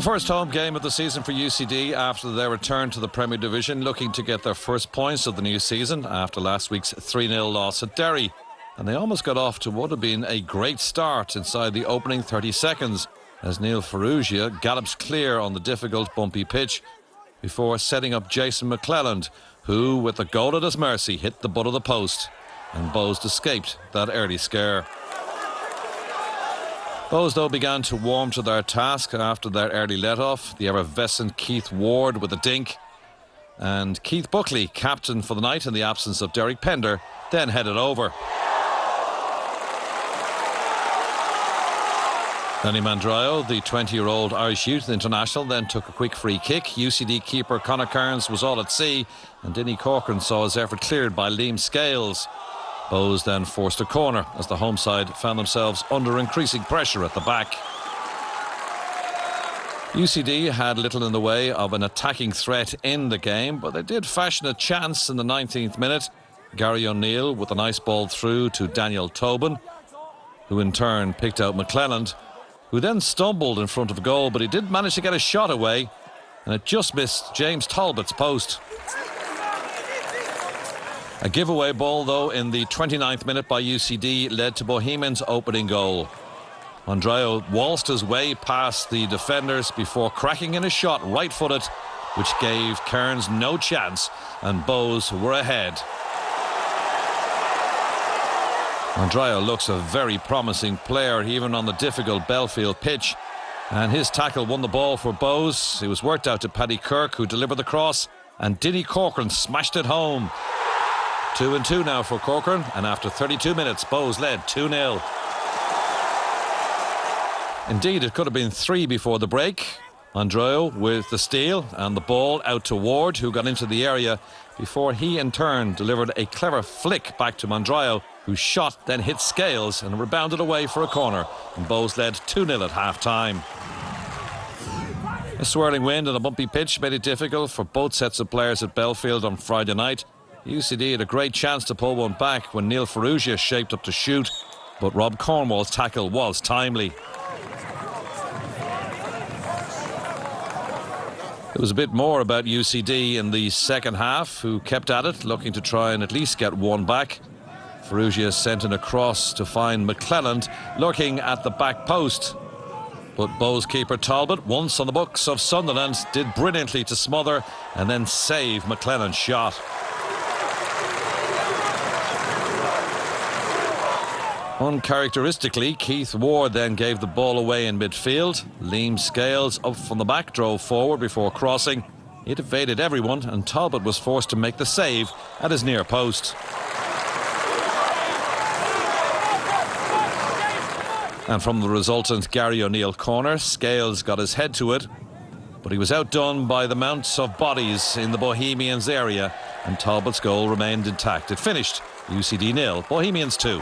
The first home game of the season for UCD after their return to the Premier Division, looking to get their first points of the new season after last week's 3-0 loss at Derry. And they almost got off to what would have been a great start inside the opening 30 seconds as Neil Ferrugia gallops clear on the difficult bumpy pitch before setting up Jason McClelland, who with the goal at his mercy hit the butt of the post, and Bohs escaped that early scare. Bohs though began to warm to their task after their early let-off. The effervescent Keith Ward with a dink, and Keith Buckley, captain for the night in the absence of Derek Pender, then headed over. Danny Mandraio, the 20-year-old Irish youth international, then took a quick free kick. UCD keeper Conor Kearns was all at sea, and Dinny Corcoran saw his effort cleared by Liam Scales. Bohs then forced a corner as the home side found themselves under increasing pressure at the back. UCD had little in the way of an attacking threat in the game, but they did fashion a chance in the 19th minute. Gary O'Neill with a nice ball through to Daniel Tobin, who in turn picked out McClelland, who then stumbled in front of goal, but he did manage to get a shot away, and it just missed James Talbot's post. A giveaway ball, though, in the 29th minute by UCD led to Bohemians' opening goal. Mandraio waltzed his way past the defenders before cracking in a shot right-footed, which gave Kearns no chance, and Bohs were ahead. Mandraio looks a very promising player, even on the difficult Belfield pitch, and his tackle won the ball for Bohs. It was worked out to Paddy Kirk, who delivered the cross, and Dinny Corcoran smashed it home. 2-2 now for Corcoran, and after 32 minutes, Bohs led 2-0. Indeed, it could have been 3 before the break. Mandraio with the steal and the ball out to Ward, who got into the area before he in turn delivered a clever flick back to Mandraio, whose shot then hit Scales and rebounded away for a corner, and Bohs led 2-0 at half-time. A swirling wind and a bumpy pitch made it difficult for both sets of players at Belfield on Friday night. UCD had a great chance to pull one back when Neil Ferrugia shaped up to shoot, but Rob Cornwall's tackle was timely. There was a bit more about UCD in the second half, who kept at it, looking to try and at least get one back. Ferrugia sent in a cross to find McClelland lurking at the back post, but Bohs keeper Talbot, once on the books of Sunderland, did brilliantly to smother and then save McClelland's shot. Uncharacteristically, Keith Ward then gave the ball away in midfield. Liam Scales up from the back drove forward before crossing. It evaded everyone, and Talbot was forced to make the save at his near post. And from the resultant Gary O'Neill corner, Scales got his head to it, but he was outdone by the mounts of bodies in the Bohemians area, and Talbot's goal remained intact. It finished UCD 0, Bohemians 2.